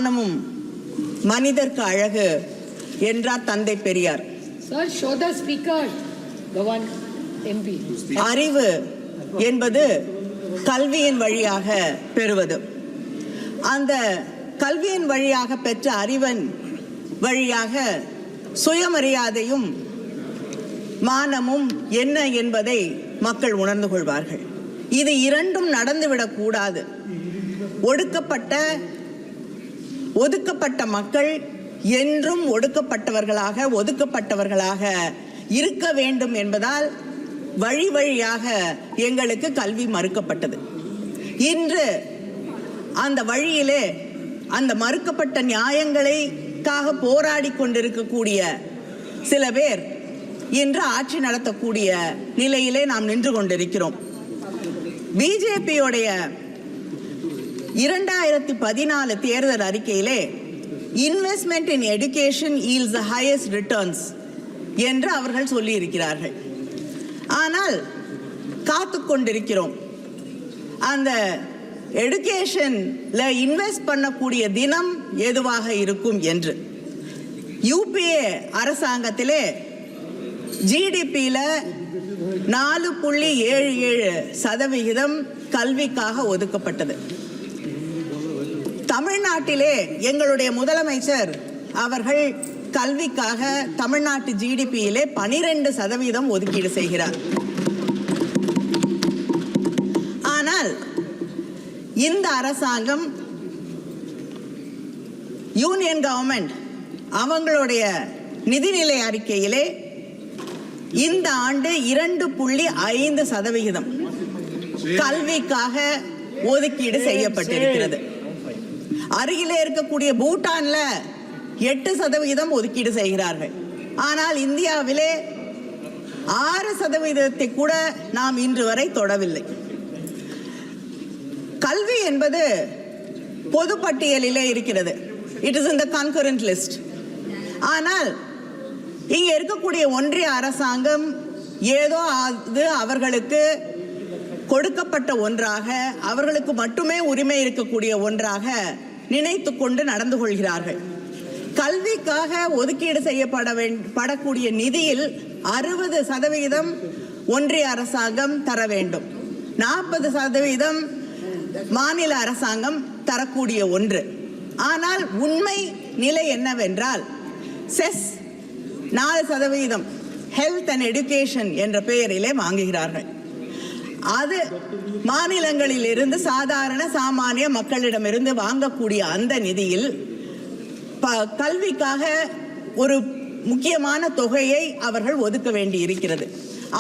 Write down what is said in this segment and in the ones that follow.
மானமும் மனிதர்க்கு அழகு என்றார் தந்தை Periyar. Sir, show the speaker, the one MP. அறிவு என்பது கல்வியின் வழியாக பெறுவது. அந்த கல்வியின் வழியாக பெற்ற அறிவின் வழியாக சுயமரியாதையும் மானமும் என்ன என்பதை மக்கள் உணர்ந்து கொள்வார்கள். இது இரண்டும் நடந்துவிடக் கூடாது. ஒதுக்கப்பட்ட மக்கள் என்றும் ஒதுக்கப்பட்டவர்களாக இருக்க வேண்டும் என்பதால் வழி வழியாக எங்களுக்கு கல்வி மறுக்கப்பட்டது. இன்று அந்த வழியிலே அந்த மறுக்கப்பட்ட நியாயங்களுக்காக போராடி கொண்டிருக்கக்கூடிய சில பேர் இன்று ஆட்சி நடத்தக்கூடிய நிலையிலே நாம் நின்று கொண்டிருக்கிறோம். பிஜேபியோடைய 2014 தேர்தல் அறிக்கையிலே investment in education yields the highest returns என்று அவர்கள் சொல்லி இருக்கிறார்கள். ஆனால் காத்து கொண்டிருக்கிறோம் அந்த எடுகேஷன்ல இன்வெஸ்ட் பண்ணக்கூடிய தினம் எதுவாக இருக்கும் என்று. யூபிஏ அரசாங்கத்திலே ஜிடிபியில 4.77% கல்விக்காக ஒதுக்கப்பட்டது. தமிழ்நாட்டிலே எங்களுடைய முதலமைச்சர் அவர்கள் கல்விக்காக தமிழ்நாட்டு ஜிடிபியிலே 12% ஒதுக்கீடு செய்கிறார். ஆனால் இந்த அரசாங்கம் யூனியன் கவர்மெண்ட் அவங்களுடைய நிதிநிலை அறிக்கையிலே இந்த ஆண்டு 2.5% கல்விக்காக ஒதுக்கீடு செய்யப்பட்டிருக்கிறது. அருகிலே இருக்கக்கூடிய பூட்டான்ல 8% ஒதுக்கீடு செய்கிறார்கள். ஆனால் இந்தியாவிலே 6% கூட நாம் இன்று வரை தொடவில்லை. கல்வி என்பது பொது பட்டியலிலே இருக்கிறது. It is in the concurrent list. ஆனால் இங்க இருக்கக்கூடிய ஒன்றிய அரசாங்கம் ஏதோ அது அவர்களுக்கு கொடுக்கப்பட்ட ஒன்றாக, அவர்களுக்கு மட்டுமே உரிமை இருக்கக்கூடிய ஒன்றாக நினைத்து கொண்டு நடந்து கொள்கிறார்கள். கல்விக்காக ஒதுக்கீடு செய்யப்படக்கூடிய நிதியில் 60% ஒன்றிய அரசாங்கம் தர வேண்டும், 40% மாநில அரசாங்கம் தரக்கூடிய ஒன்று. ஆனால் உண்மை நிலை என்னவென்றால் செஸ் 4% ஹெல்த் அண்ட் எஜுகேஷன் என்ற பெயரிலே வாங்குகிறார்கள். அது மாநிலங்களில் இருந்து சாமானிய மக்களிடமிருந்து வாங்கக்கூடிய அந்த நிதியில் கல்விக்காக ஒரு முக்கியமான தொகையை அவர்கள் ஒதுக்க வேண்டி இருக்கிறது.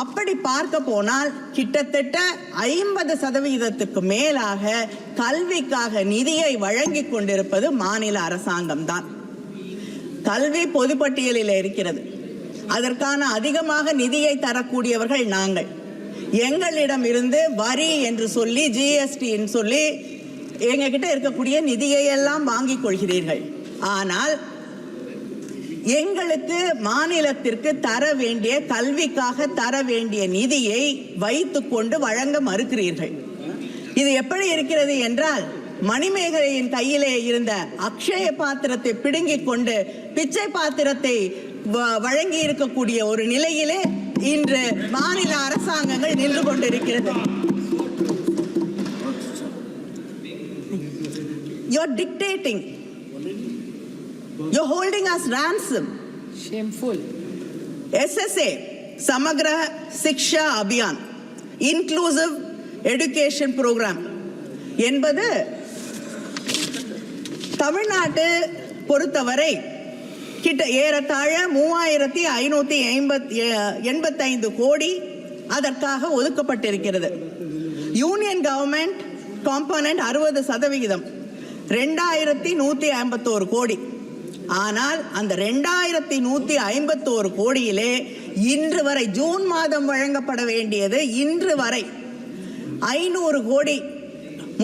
அப்படி பார்க்க போனால் கிட்டத்தட்ட 50% மேலாக கல்விக்காக நிதியை வழங்கி கொண்டிருப்பது மாநில அரசாங்கம் தான். கல்வி பொதுப்பட்டியலில் இருக்கிறது. அதற்கான அதிகமாக நிதியை தரக்கூடியவர்கள் நாங்கள். எங்களிடம் இருந்து வரி என்று சொல்லி, ஜிஎஸ்டி சொல்லி எங்ககிட்ட இருக்கக்கூடிய நிதியை எல்லாம் வாங்கிக் கொள்கிறீர்கள். ஆனால் எங்களுக்கு மாநிலத்திற்கு தர வேண்டிய, கல்விக்காக தர வேண்டிய நிதியை வைத்துக்கொண்டு வழங்க மறுக்கிறீர்கள். இது எப்படி இருக்கிறது என்றால், மணிமேகலையின் கையிலே இருந்த அக்ஷய பாத்திரத்தை பிடுங்கிக் கொண்டு பிச்சை பாத்திரத்தை வழங்கி இருக்கக்கூடிய ஒரு நிலையிலே இன்று மாநில அரசாங்கங்கள் நின்று கொண்டிருக்கிறது. You're dictating. You're holding us ransom. Shameful. SSA, Samagra Shiksha Abhiyan, Inclusive Education Program என்பது தமிழ்நாட்டு பொறுத்தவரை கிட்ட ஏறத்தாழ 3585 கோடி அதற்காக ஒதுக்கப்பட்டிருக்கிறது. யூனியன் கவர்மெண்ட் காம்பனன்ட் 60%, 2151 கோடி. ஆனால் அந்த 2151 கோடியிலே இன்று வரை, ஜூன் மாதம் வழங்கப்பட வேண்டியது இன்று வரை 500 கோடி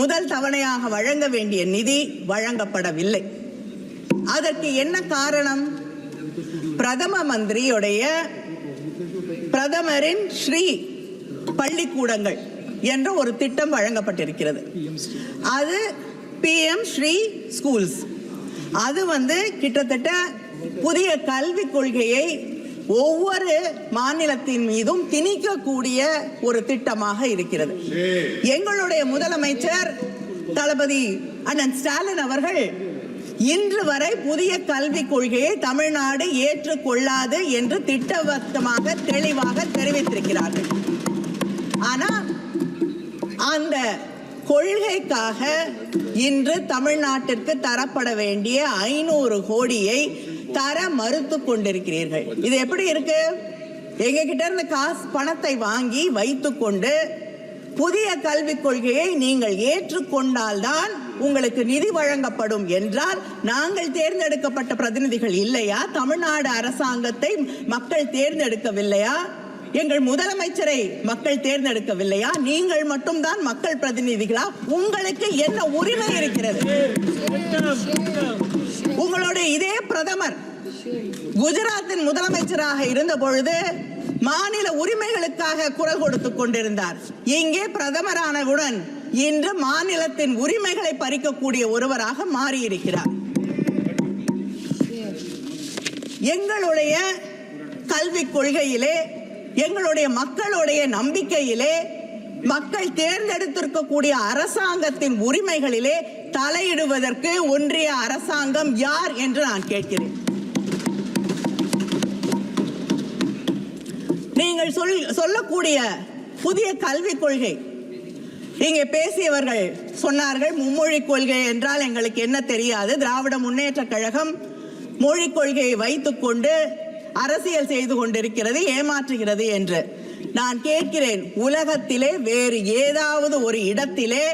முதல் தவணையாக வழங்க வேண்டிய நிதி வழங்கப்படவில்லை. அதற்கு என்ன காரணம்? பிரதமரின் ஸ்ரீ பள்ளிக்கூடங்கள் என்ற ஒரு திட்டம் வழங்கப்பட்டிருக்கிறது. அது PM ஸ்ரீ ஸ்கூல்ஸ். அது கிட்டத்தட்ட புதிய கல்விக் கொள்கையை ஒவ்வொரு மாநிலத்தின் மீதும் திணிக்கக்கூடிய ஒரு திட்டமாக இருக்கிறது. எங்களுடைய முதலமைச்சர் தளபதி அண்ணன் ஸ்டாலின் அவர்கள் இன்று வரை புதிய கல்விக் கொள்கையை தமிழ்நாடு ஏற்றுக்கொள்ளாது என்று திட்டவட்டமாக தெளிவாக தெரிவித்திருக்கிறார்கள். ஆனால் அந்த கொள்கைக்காக இன்று தமிழ்நாட்டிற்கு தரப்பட வேண்டிய 500 கோடியை தர மறுத்து கொண்டிருக்கிறீர்கள். இது எப்படி இருக்கு? எங்க கிட்ட இருந்து பணத்தை வாங்கி வைத்துக்கொண்டு புதிய கல்விக் கொள்கையை நீங்கள் ஏற்றுக்கொண்டால்தான் உங்களுக்கு நிதி வழங்கப்படும் என்றால் நாங்கள் தேர்ந்தெடுக்கப்பட்ட பிரதிநிதிகள் இல்லையா? தமிழ்நாடு அரசாங்கத்தை மக்கள் தேர்ந்தெடுக்கவில்லையா? எங்கள் முதலமைச்சரை மக்கள் தேர்ந்தெடுக்கவில்லையா? நீங்கள் மட்டும்தான் மக்கள் பிரதிநிதிகளா? உங்களுக்கு என்ன உரிமை இருக்கிறது? உங்களுடைய இதே பிரதமர் குஜராத்தின் முதலமைச்சராக இருந்த பொழுது மாநில உரிமைகளுக்காக குரல் கொடுத்துக் கொண்டிருந்தார். இங்கே பிரதமரானவுடன் இன்று மாநிலத்தின் உரிமைகளை பறிக்கக்கூடிய ஒருவராக மாறியிருக்கிறார். எங்களுடைய கல்விக் கொள்கையிலே, எங்களுடைய மக்களுடைய நம்பிக்கையிலே, மக்கள் தேர்ந்தெடுத்திருக்கக்கூடிய அரசாங்கத்தின் உரிமைகளிலே தலையிடுவதற்கு ஒன்றிய அரசாங்கம் யார் என்று நான் கேட்கிறேன். நீங்கள் சொல்லக்கூடிய புதிய கல்விக் கொள்கை, இங்கே பேசியவர்கள் சொன்னார்கள் மும்மொழி கொள்கை என்றால் எங்களுக்கு என்ன தெரியாது, திராவிட முன்னேற்ற கழகம் மொழிக் கொள்கையை வைத்துக்கொண்டு அரசியல் செய்து கொண்டிருக்கிறது, ஏமாற்றுகிறது என்று. நான் கேட்கிறேன், உலகத்திலே வேறு ஏதாவது ஒரு இடத்திலே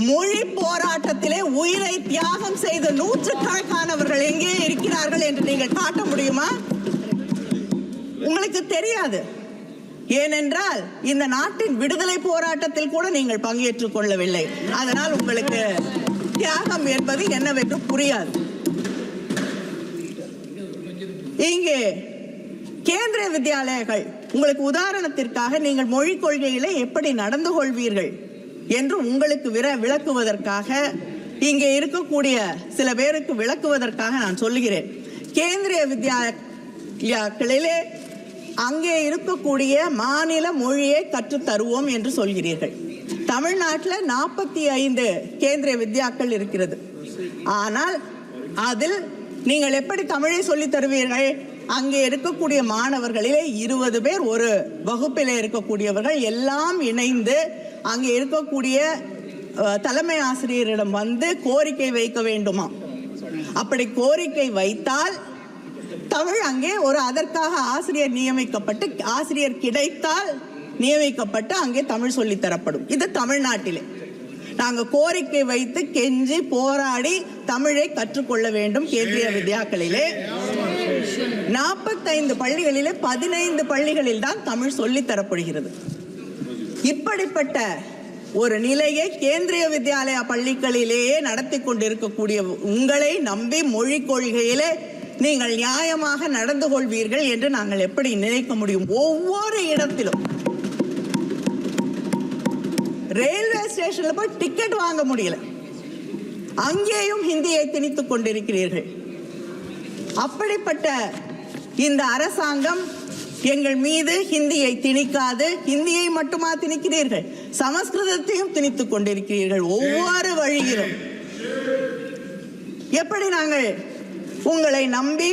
மொழி போராட்டத்திலே உயிரை தியாகம் செய்த நூற்றுக்கணக்கானவர்கள் எங்கே இருக்கிறார்கள் என்று நீங்கள் காட்ட முடியுமா? உங்களுக்கு தெரியாது. ஏனென்றால் இந்த நாட்டின் விடுதலை போராட்டத்தில் கூட நீங்கள் பங்கேற்றுக் கொள்ளவில்லை. அதனால் உங்களுக்கு தியாகம் என்பது என்னவென்று புரியாது. இங்கே கேந்திரிய வித்யாலயங்கள், உங்களுக்கு உதாரணத்திற்காக நீங்கள் மொழிக் கொள்கையிலே எப்படி நடந்து கொள்வீர்கள் என்று உங்களுக்கு விளக்குவதற்காக, இங்கே இருக்கக்கூடிய சில பேருக்கு விளக்குவதற்காக நான் சொல்லுகிறேன். கேந்திரிய வித்யாலயங்களிலே அங்கே இருக்கக்கூடிய மாநில மொழியை கற்றுத் தருவோம் என்று சொல்கிறீர்கள். தமிழ்நாட்டில் 45 கேந்திரிய வித்யாக்கள் இருக்கிறது. ஆனால் அதில் நீங்கள் எப்படி தமிழை சொல்லித் தருவீர்கள்? அங்கே இருக்கக்கூடிய மாணவர்களிலே 20 பேர் ஒரு வகுப்பிலே இருக்கக்கூடியவர்கள் எல்லாம் இணைந்து அங்கே இருக்கக்கூடிய தலைமை ஆசிரியரிடம் கோரிக்கை வைக்க வேண்டுமா? அப்படி கோரிக்கை வைத்தால் தமிழ் அங்கே அதற்காக ஆசிரியர் நியமிக்கப்பட்டு, ஆசிரியர் கிடைத்தால் நியமிக்கப்பட்டு அங்கே தமிழ் சொல்லி தரப்படும். இது தமிழ்நாட்டிலே நாங்கள் கோரிக்கை வைத்து கெஞ்சி போராடி தமிழை கற்றுக்கொள்ள வேண்டும். கேந்திரிய வித்யாக்களிலே 45 பள்ளிகளிலே 15 பள்ளிகளில் தான் தமிழ் சொல்லி தரப்படுகிறது. இப்படிப்பட்ட ஒரு நிலையை கேந்திரிய வித்யாலயா பள்ளிகளிலேயே நடத்தி கொண்டிருக்கக்கூடிய உங்களை நம்பி மொழிக் கொள்கையிலே நீங்கள் நியாயமாக நடந்து கொள்வீர்கள் என்று நாங்கள் எப்படி நினைக்க முடியும்? ஒவ்வொரு இடத்திலும் ரயில்வே ஸ்டேஷன்ல போய் டிக்கெட் வாங்க முடியல, அங்கேயும் ஹிந்தியை திணித்துக் கொண்டிருக்கிறீர்கள். அப்படிப்பட்ட இந்த அரசாங்கம் எங்கள் மீது ஹிந்தியை திணிக்காது. ஹிந்தியை மட்டுமா திணிக்கிறீர்கள், சமஸ்கிருதத்தையும் திணித்துக் கொண்டிருக்கிறீர்கள். ஒவ்வொரு வழியிலும் எப்படி நாங்கள் உங்களை நம்பி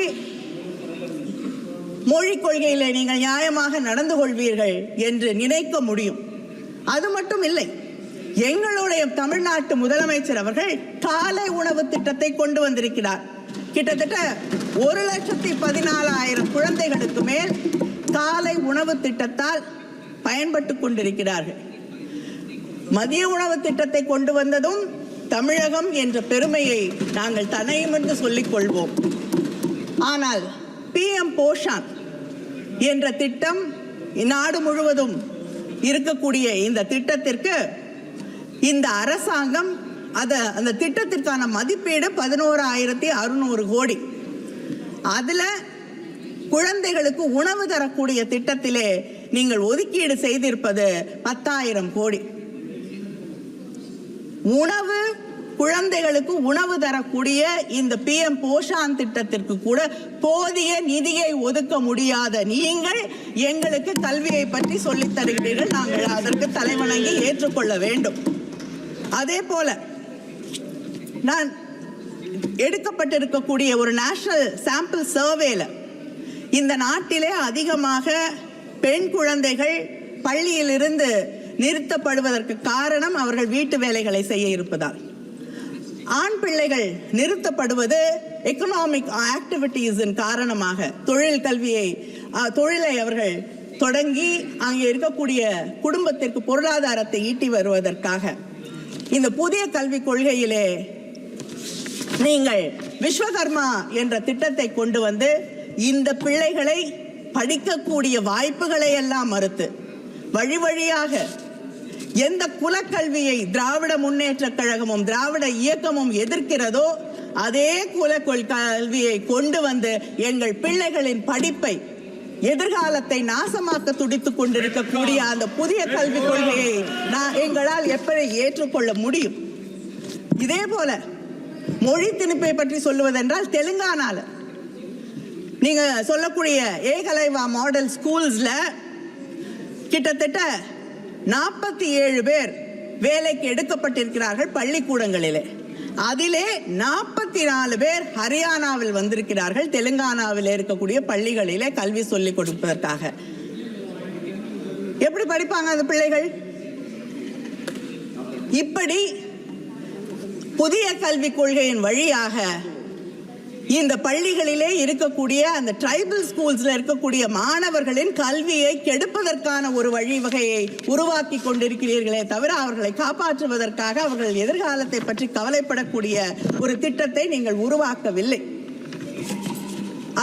மொழிக் கொள்கையிலே நீங்கள் நியாயமாக நடந்து கொள்வீர்கள் என்று நினைக்க முடியும்? அது மட்டும் இல்லை, எங்களுடைய தமிழ்நாட்டு முதலமைச்சர் அவர்கள் காலை உணவு திட்டத்தை கொண்டு வந்திருக்கிறார். கிட்டத்தட்ட 1,14,000 குழந்தைகளுக்கு மேல் காலை உணவு திட்டத்தால் பயன்பட்டு கொண்டிருக்கிறார்கள். மதிய உணவு திட்டத்தை கொண்டு வந்ததும் தமிழகம் என்ற பெருமையை நாங்கள் தன்னையுமென்று சொல்லிக் கொள்வோம். ஆனால் PM போஷான் என்ற திட்டம் நாடு முழுவதும் இருக்கக்கூடிய இந்த திட்டத்திற்கு இந்த அரசாங்கம் அந்த திட்டத்திற்கான மதிப்பீடு 11,600 கோடி. அதுல குழந்தைகளுக்கு உணவு தரக்கூடிய திட்டத்திலே நீங்கள் ஒதுக்கீடு செய்திருப்பது 10,000 கோடி. உணவு குழந்தைகளுக்கு உணவு தரக்கூடிய இந்த PM போஷான் திட்டத்திற்கு கூட போதிய நிதியை ஒதுக்க முடியாத நீங்கள் எங்களுக்கு கல்வியை பற்றி சொல்லித் தருகிறீர்கள். நாங்கள் அதற்கு தலைவணங்கி ஏற்றுக்கொள்ள வேண்டும். அதே போல நான் எடுக்கப்பட்டிருக்கக்கூடிய ஒரு நேஷனல் சாம்பிள் சர்வேல இந்த நாட்டிலே அதிகமாக பெண் குழந்தைகள் பள்ளியிலிருந்து நிறுத்தப்படுவதற்கு காரணம் அவர்கள் வீட்டு வேலைகளை செய்ய இருப்பதால். ஆண் பிள்ளைகள் நிறுத்தப்படுவது எக்கனாமிக் ஆக்டிவிட்டீஸின் காரணமாக தொழிலை அவர்கள் தொடங்கி அங்கே இருக்கக்கூடிய குடும்பத்திற்கு பொருளாதாரத்தை ஈட்டி வருவதற்காக. இந்த புதிய கல்விக் கொள்கையிலே நீங்கள் விஸ்வகர்மா என்ற திட்டத்தை கொண்டு வந்து இந்த பிள்ளைகளை படிக்கக்கூடிய வாய்ப்புகளை எல்லாம் மறுத்து வழி வழியாக எந்த குலக்கல்வியை திராவிட முன்னேற்றக் கழகமும் திராவிட இயக்கமும் எதிர்க்கிறதோ அதே கல்வியை கொண்டு வந்து எங்கள் பிள்ளைகளின் படிப்பை எதிர்காலத்தை நாசமாக்க துடித்துக் கொண்டிருக்கக்கூடிய அந்த புதிய கல்விக் கொள்கையை எங்களால் எப்படி ஏற்றுக்கொள்ள முடியும்? இதே போல மொழி திணிப்பை பற்றி சொல்லுவதென்றால் தெலுங்கானால நீங்க சொல்லக்கூடிய ஏகலைவா மாடல் ஸ்கூல்ஸ்ல கிட்டத்தட்ட 47 பேர் வேலைக்கு எடுக்கப்பட்டிருக்கிறார்கள் பள்ளிக்கூடங்களிலே. அதிலே 44 பேர் ஹரியானாவில் வந்திருக்கிறார்கள் தெலுங்கானாவில் இருக்கக்கூடிய பள்ளிகளிலே கல்வி சொல்லிக் கொடுப்பதற்காக. எப்படி படிப்பாங்க அந்த பிள்ளைகள்? இப்படி புதிய கல்விக் கொள்கையின் வழியாக இந்த பள்ளிகளிலே இருக்கக்கூடிய அந்த ட்ரைபல் ஸ்கூல்ஸ்ல இருக்கக்கூடிய மாணவர்களின் கல்வியை கெடுப்பதற்கான ஒரு வழிவகையை உருவாக்கி கொண்டிருக்கிறீர்களே தவிர அவர்களை காப்பாற்றுவதற்காக அவர்கள் எதிர்காலத்தை பற்றி கவலைப்படக்கூடிய ஒரு திட்டத்தை நீங்கள் உருவாக்கவில்லை.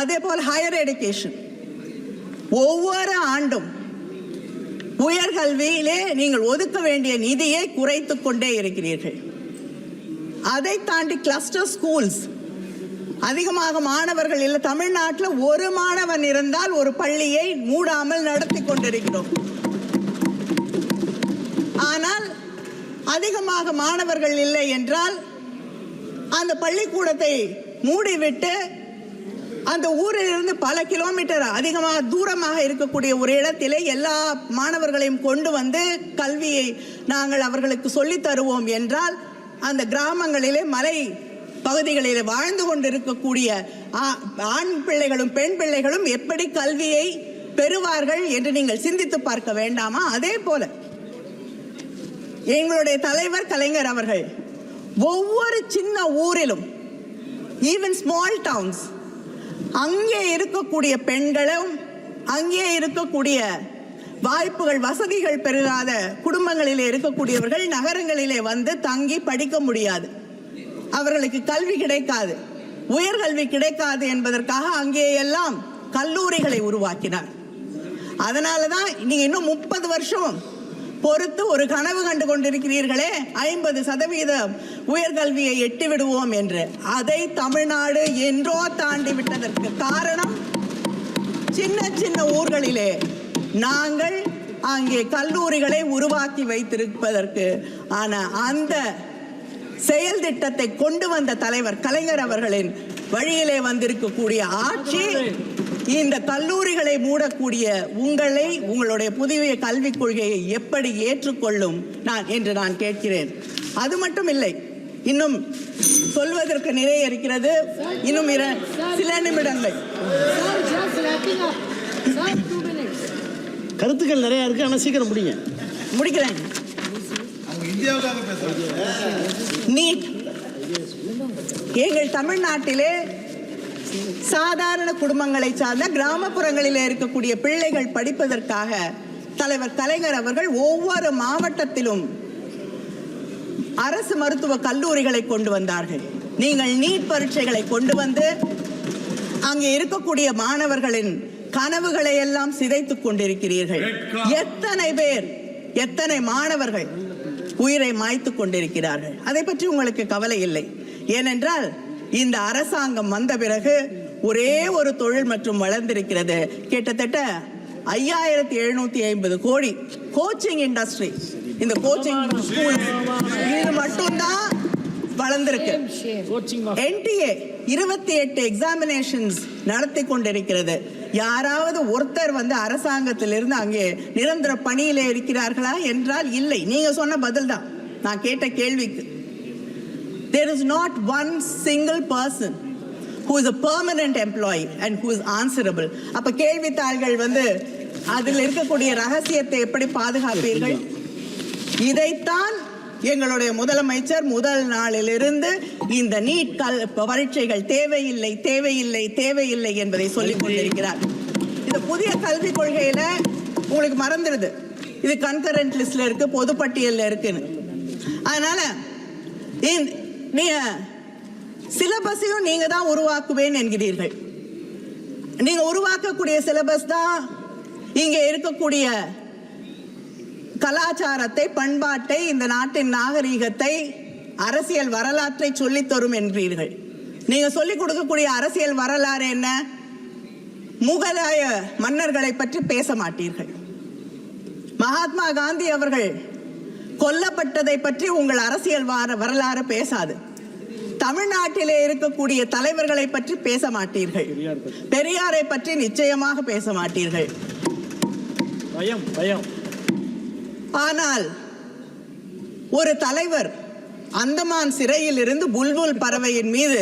அதே போல் ஹையர் எஜுகேஷன் ஒவ்வொரு ஆண்டும் உயர்கல்வியிலே நீங்கள் ஒதுக்க வேண்டிய நிதியை குறைத்துக் கொண்டே இருக்கிறீர்கள். அதை தாண்டி கிளஸ்டர் ஸ்கூல்ஸ் அதிகமாக மாணவர்கள் இல்லை. தமிழ்நாட்டில் ஒரு மாணவன் இருந்தால் ஒரு பள்ளியை மூடாமல் நடத்தி கொண்டிருக்கிறோம். ஆனால் அதிகமாக மாணவர்கள் இல்லை என்றால் அந்த பள்ளிக்கூடத்தை மூடிவிட்டு அந்த ஊரில் இருந்து பல கிலோமீட்டர் அதிகமாக தூரமாக இருக்கக்கூடிய ஒரு இடத்திலே எல்லா மாணவர்களையும் கொண்டு வந்து கல்வியை நாங்கள் அவர்களுக்கு சொல்லித் தருவோம் என்றால் அந்த கிராமங்களிலே மலை பகுதிகளில் வாழ்ந்து கொண்டிருக்கக்கூடிய ஆண் பிள்ளைகளும் பெண் பிள்ளைகளும் எப்படி கல்வியை பெறுவார்கள் என்று நீங்கள் சிந்தித்து பார்க்க வேண்டாமா? அதே போல எங்களுடைய தலைவர் கலைஞர் அவர்கள் ஒவ்வொரு சின்ன ஊரிலும் ஈவன் ஸ்மால் டவுன்ஸ் அங்கே இருக்கக்கூடிய பெண்களும் அங்கே இருக்கக்கூடிய வாய்ப்புகள் வசதிகள் பெருகாத குடும்பங்களிலே இருக்கக்கூடியவர்கள் நகரங்களிலே வந்து தங்கி படிக்க முடியாது, அவர்களுக்கு கல்வி கிடைக்காது, உயர்கல்வி கிடைக்காது என்பதற்காக அங்கே எல்லாம் கல்லூரிகளை உருவாக்கினார். அதனாலதான் நீங்க இன்னும் 30 வருஷம் பொறுத்து ஒரு கனவு கண்டு கொண்டிருக்கிறீர்களே 50% உயர்கல்வியை எட்டி விடுவோம் என்று. அதை தமிழ்நாடு என்றோ தாண்டி விட்டதற்கு காரணம் சின்ன சின்ன ஊர்களிலே நாங்கள் அங்கே கல்லூரிகளை உருவாக்கி வைத்திருப்பதற்கு. ஆனா அந்த செயல் திட்டத்தை கொண்டு வந்த தலைவர் கலைஞர் அவர்களின் வழியிலே வந்திருக்கக்கூடிய ஆட்சி இந்த கல்லூரிகளை மூடக்கூடிய உங்களுடைய புதிய கல்விக் கொள்கையை எப்படி ஏற்றுக்கொள்ளும் என்று நான் கேட்கிறேன். அது மட்டும் இல்லை, இன்னும் சொல்வதற்கு நிறைய இருக்கிறது. இன்னும் சில நிமிடங்கள். கருத்துக்கள் நிறைய இருக்கு, ஆனா சீக்கிரம் முடிக்கிறேன். நீட் எங்கள் தமிழ்நாட்டிலே சாதாரண குடும்பங்களை சார்ந்த கிராமப்புறங்களிலே இருக்கக்கூடிய பிள்ளைகள் படிப்பதற்காக தலைவர் கலைஞர் அவர்கள் ஒவ்வொரு மாவட்டத்திலும் அரசு மருத்துவ கல்லூரிகளை கொண்டு வந்தார்கள். நீங்கள் நீட் பரீட்சைகளை கொண்டு வந்து அங்கே இருக்கக்கூடிய மாணவர்களின் கனவுகளை எல்லாம் சிதைத்துக் கொண்டிருக்கிறீர்கள். எத்தனை பேர், எத்தனை மாணவர்கள் உயிரை மாய்த்துக் கொண்டிருக்கிறார்கள். அதை பற்றி உங்களுக்கு கவலை இல்லை. ஏனென்றால் இந்த அரசாங்கம் வந்த பிறகு ஒரே ஒரு தொழில் மற்றும் வளர்ந்திருக்கிறது. கிட்டத்தட்ட 5750 கோடி கோச்சிங் இண்டஸ்ட்ரி, இந்த கோச்சிங் ஸ்கூல், இது மட்டும்தான் வளர்ந்திருக்கு. Shame. NTA 28 எக்ஸாமினேஷன்ஸ் நடத்தி கொண்டிருக்கிறது. யாராவது ஒருத்தர் வந்து அரசாங்கத்திலிருந்து அங்கே நிரந்தர பணியிலே இருக்கிறார்களா என்றால் இல்லை. நீங்க சொன்ன பதில் தான் நான் கேட்ட கேள்விக்கு. There is not one single person who is a permanent employee and who is answerable. அப்ப கேள்வித்தாள்கள் வந்து அதில் இருக்கக்கூடிய ரகசியத்தை எப்படி பாதுகாப்பீர்கள்? இதைத்தான் எங்களுடைய முதலமைச்சர் முதல் நாளிலிருந்து இந்த நீட் பரீட்சைகள் தேவையில்லை தேவையில்லை தேவையில்லை என்பதை சொல்லிக் கொண்டிருக்கிறார். இந்த புதிய கல்விக் கொள்கையில உங்களுக்கு மறந்துடுது, இது கன்கரண்ட் லிஸ்ட்ல இருக்கு, பொதுப்பட்டியல்ல இருக்குன்னு. அதனால நீங்க சிலபஸையும் நீங்க தான் உருவாக்குவேன் என்கிறீர்கள். நீங்க உருவாக்கக்கூடிய சிலபஸ் தான் இங்கே இருக்கக்கூடிய கலாச்சாரத்தை, பண்பாட்டை, இந்த நாட்டின் நாகரீகத்தை, அரசியல் வரலாற்றை சொல்லித் தரும் என்கிறீர்கள். நீங்க சொல்லிக் கொடுக்கக்கூடிய அரசியல் வரலாறு என்ன? முகலாய மன்னர்களை பற்றி பேச மாட்டீர்கள். மகாத்மா காந்தி அவர்கள் கொல்லப்பட்டதை பற்றி உங்கள் அரசியல் வரலாறு பேசாது. தமிழ்நாட்டிலே இருக்கக்கூடிய தலைவர்களை பற்றி பேச மாட்டீர்கள். பெரியாரை பற்றி நிச்சயமாக பேச மாட்டீர்கள். ஆனால் ஒரு தலைவர் அந்தமான் சிறையில் இருந்து புல்புல் பறவையின் மீது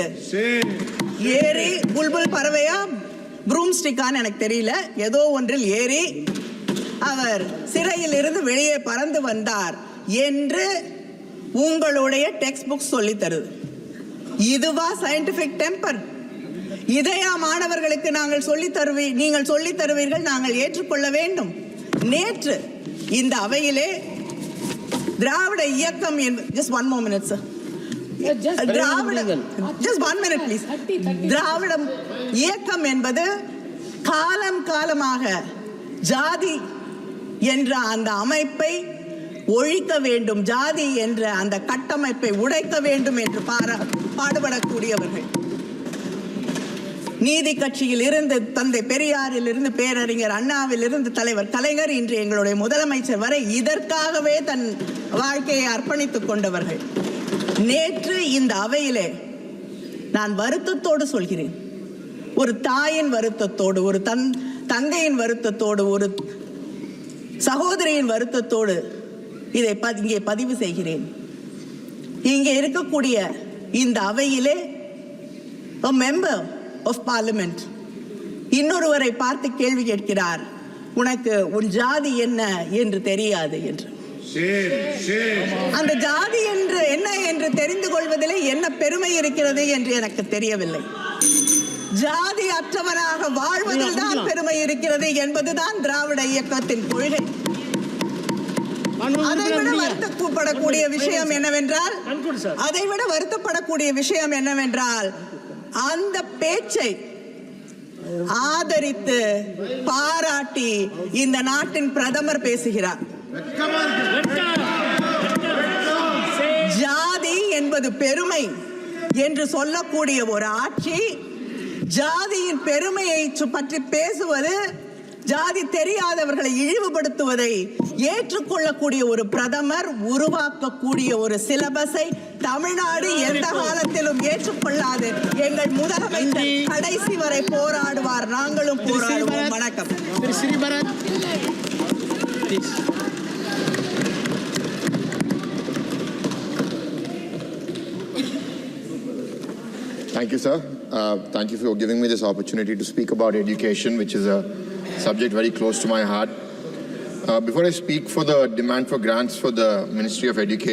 ஏறி, புல்புல் பறவையா ப்ரூம்ஸ்டிக்கான்னு எனக்கு தெரியல, ஏதோ ஒன்றில் ஏறி அவர் சிறையில் இருந்து வெளியே பறந்து வந்தார் என்று உங்களுடைய டெக்ஸ்ட் புக் சொல்லி தருது. இதுவா சயின்டிபிக் டெம்பர்? இதையா மாணவர்களுக்கு நீங்கள் சொல்லி தருவீர்கள், நாங்கள் ஏற்றுக்கொள்ள வேண்டும்? நேற்று இந்த அவையிலே திராவிட இயக்கம் just one more minute sir, just 1 minute please. திராவிட இயக்கம் என்பது காலம் காலமாக ஜாதி என்ற அந்த அமைப்பை ஒழிக்க வேண்டும், ஜாதி என்ற அந்த கட்டமைப்பை உடைக்க வேண்டும் என்று பாடுபடக்கூடியவர்கள். நீதி கட்சியில் இருந்து தந்தை பெரியாரில் இருந்து பேரறிஞர் அண்ணாவில் இருந்து தலைவர் கலைஞர், இன்று எங்களுடைய முதலமைச்சர் வரை இதற்காகவே தன் வாழ்க்கையை அர்ப்பணித்துக் கொண்டவர்கள். நேற்று இந்த அவையிலே நான் வருத்தத்தோடு சொல்கிறேன், ஒரு தாயின் வருத்தத்தோடு, ஒரு தங்கையின் வருத்தத்தோடு, ஒரு சகோதரியின் வருத்தத்தோடு இதை இங்கே பதிவு செய்கிறேன். இங்கே இருக்கக்கூடிய இந்த அவையிலே a member of parliament இன்னொருவரை பார்த்து கேள்வி கேட்கிறார், உனக்கு உன் ஜாதி என்ன என்று தெரியாது என்று. அந்த ஜாதி என்று என்ன என்று தெரிந்து கொள்வதிலே என்ன பெருமை இருக்கிறது என்று எனக்கு தெரியவில்லை. ஜாதி அற்றவராக வாழ்வதில் தான் பெருமை இருக்கிறது என்பதுதான் திராவிட இயக்கத்தின் கொள்கை. அதைவிட வருத்தப்படக்கூடிய விஷயம் என்னவென்றால் அந்த பேச்சை ஆதரித்து பாராட்டி இந்த நாட்டின் பிரதமர் பேசுகிறார். ஜாதி என்பது பெருமை என்று சொல்லக்கூடிய ஒரு ஆட்சி ஜாதியின் பெருமையை பற்றி பேசுவது, ஜாதி தெரியாதவர்களை இழிவுபடுத்துவதை ஏற்றுக்கொள்ளக்கூடிய ஒரு பிரதமர் உருவாக்கக்கூடிய ஒரு சிலபஸை தமிழ்நாடு எந்த காலத்திலும் ஏற்றுக்கொள்ளாது. எங்கள் முதலமைச்சர் கடைசி வரை போராடுவார், நாங்களும் போராடுவோம். வணக்கம். Thank you, sir. Thank you for giving me this opportunity to speak about education, which is a subject very close to my heart. Before I speak for the demand for grants for the Ministry of Education,